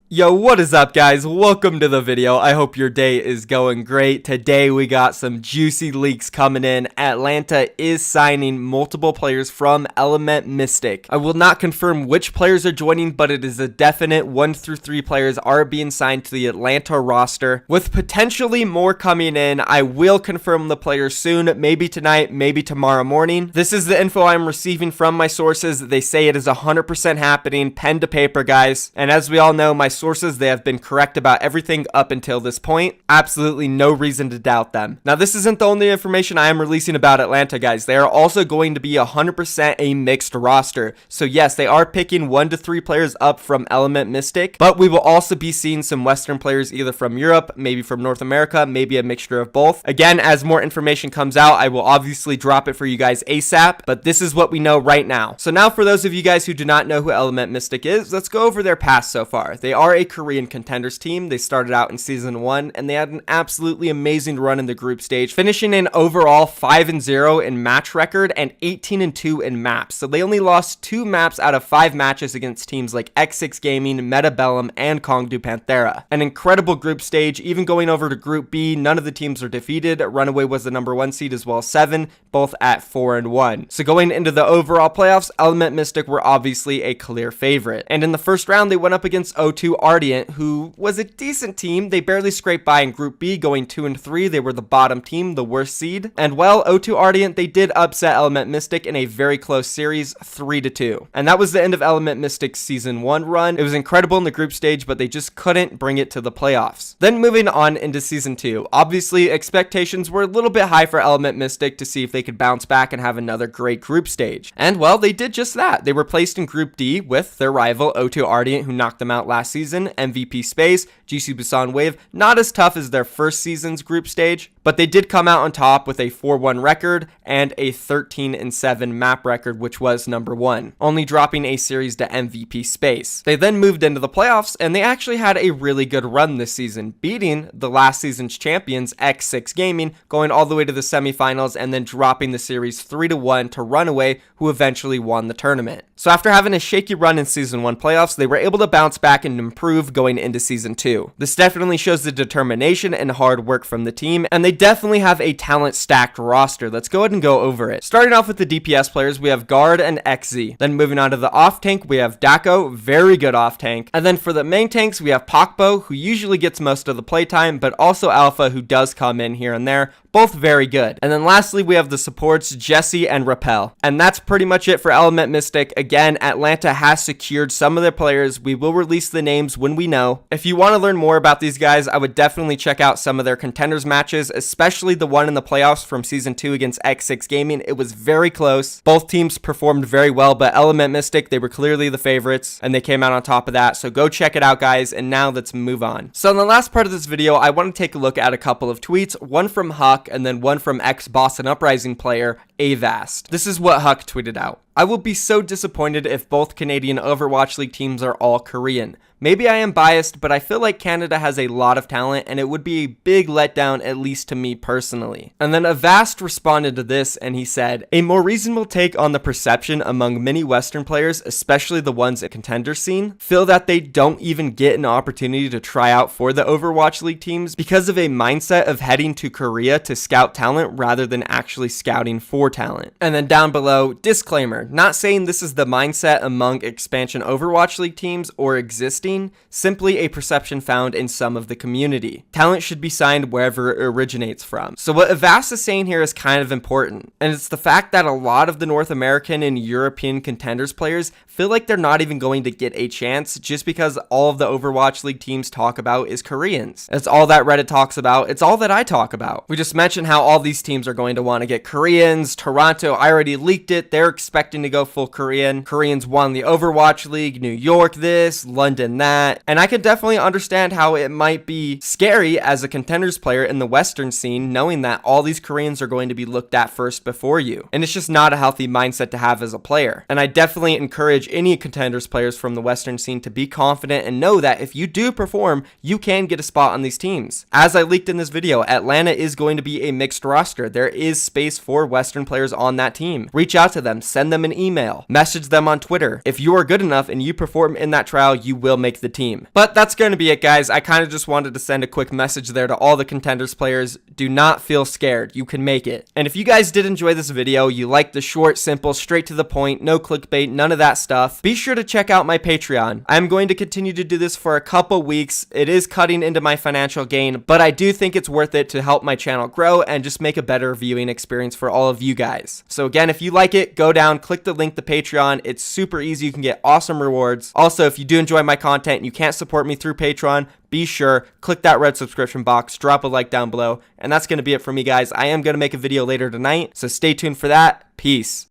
Yo, what is up, guys? Welcome to the video. I hope your day is going great. Today we got some juicy leaks coming in. Atlanta is signing multiple players from Element Mystic. I will not confirm which players are joining, but it is a definite 1 through 3 players are being signed to the Atlanta roster, with potentially more coming in. I will confirm the players soon, maybe tonight, maybe tomorrow morning. This is the info I'm receiving from my sources. They say it is 100% happening, pen to paper, guys. And as we all know, my sources, they have been correct about everything up until this point. Absolutely no reason to doubt them. Now, this isn't the only information I am releasing about Atlanta, guys. They are also going to be 100% a mixed roster. So yes, they are picking 1 to 3 players up from Element Mystic, but we will also be seeing some Western players either from Europe, maybe from North America, maybe a mixture of both. Again, as more information comes out, I will obviously drop it for you guys ASAP, but this is what we know right now. So now, for those of you guys who do not know who Element Mystic is, let's go over their past so far. They are a Korean contenders team. They started out in season 1 and they had an absolutely amazing run in the group stage, finishing in overall 5-0 in match record and 18-2 in maps. So they only lost 2 maps out of 5 matches against teams like X6 Gaming, Metabellum, and Kong Du Panthera. An incredible group stage. Even going over to Group B, none of the teams are defeated. Runaway was the number 1 seed as well as 7, both at 4-1. So going into the overall playoffs, Element Mystic were obviously a clear favorite. And in the first round, they went up against O2 Ardent, who was a decent team. They barely scraped by in Group B, going 2-3. They were the bottom team, the worst seed. And well, O2 Ardent, they did upset Element Mystic in a very close series, 3-2. And that was the end of Element Mystic's season 1 run. It was incredible in the group stage, but they just couldn't bring it to the playoffs. Then moving on into season 2, obviously expectations were a little bit high for Element Mystic to see if they could bounce back and have another great group stage. And well, they did just that. They were placed in Group D with their rival O2 Ardent, who knocked them out last season, MVP Space, GC Busan Wave. Not as tough as their first season's group stage, but they did come out on top with a 4-1 record and a 13-7 map record, which was number 1, only dropping a series to MVP Space. They then moved into the playoffs, and they actually had a really good run this season, beating the last season's champions, X6 Gaming, going all the way to the semifinals and then dropping the series 3-1 to Runaway, who eventually won the tournament. So after having a shaky run in season 1 playoffs, they were able to bounce back and improve going into season 2. This definitely shows the determination and hard work from the team, and they definitely have a talent stacked roster. Let's go ahead and go over it. Starting off with the DPS players, we have Guard and XZ. Then moving on to the off tank, we have Dako, very good off tank. And then for the main tanks, we have Pakbo, who usually gets most of the playtime, but also Alpha, who does come in here and there. Both very good. And then lastly, we have the supports, Jesse and Rappel. And that's pretty much it for Element Mystic. Again, Atlanta has secured some of their players. We will release the names when we know. If you want to learn more about these guys, I would definitely check out some of their contenders matches, especially the one in the playoffs from season 2 against X6 Gaming. It was very close. Both teams performed very well, but Element Mystic, they were clearly the favorites, and they came out on top of that. So go check it out, guys. And now let's move on. So in the last part of this video, I want to take a look at a couple of tweets, one from Huck and then one from ex-Boston Uprising player Avast. This is what Huck tweeted out. I will be so disappointed if both Canadian Overwatch League teams are all Korean. Maybe I am biased, but I feel like Canada has a lot of talent and it would be a big letdown, at least to me personally. And then Avast responded to this and he said, a more reasonable take on the perception among many Western players, especially the ones at contender scene, feel that they don't even get an opportunity to try out for the Overwatch League teams because of a mindset of heading to Korea to scout talent rather than actually scouting for talent. And then down below, disclaimer, not saying this is the mindset among expansion Overwatch League teams or existing, simply a perception found in some of the community. Talent should be signed wherever it originates from. So what Avast is saying here is kind of important, and it's the fact that a lot of the North American and European contenders players feel like they're not even going to get a chance just because all of the Overwatch League teams talk about is Koreans. It's all that Reddit talks about. It's all that I talk about. We just mentioned how all these teams are going to want to get Koreans. Toronto, I already leaked it. They're expecting to go full Korean. Koreans won the Overwatch League. New York this, London that. And I can definitely understand how it might be scary as a contenders player in the Western scene, knowing that all these Koreans are going to be looked at first before you. And it's just not a healthy mindset to have as a player. And I definitely encourage any contenders players from the Western scene to be confident and know that if you do perform, you can get a spot on these teams. As I leaked in this video, Atlanta is going to be a mixed roster. There is space for Western players on that team. Reach out to them, send them them an email, message them on Twitter. If you are good enough and you perform in that trial, you will make the team. But that's going to be it, guys. I kind of just wanted to send a quick message there to all the Contenders players. Do not feel scared. You can make it. And if you guys did enjoy this video, you like the short, simple, straight to the point, no clickbait, none of that stuff, be sure to check out my Patreon. I'm going to continue to do this for a couple weeks. It is cutting into my financial gain, but I do think it's worth it to help my channel grow and just make a better viewing experience for all of you guys. So again, if you like it, go down, click the link to Patreon. It's super easy. You can get awesome rewards. Also, if you do enjoy my content and you can't support me through Patreon, be sure, click that red subscription box, drop a like down below, and that's going to be it for me, guys. I am going to make a video later tonight, so stay tuned for that. Peace.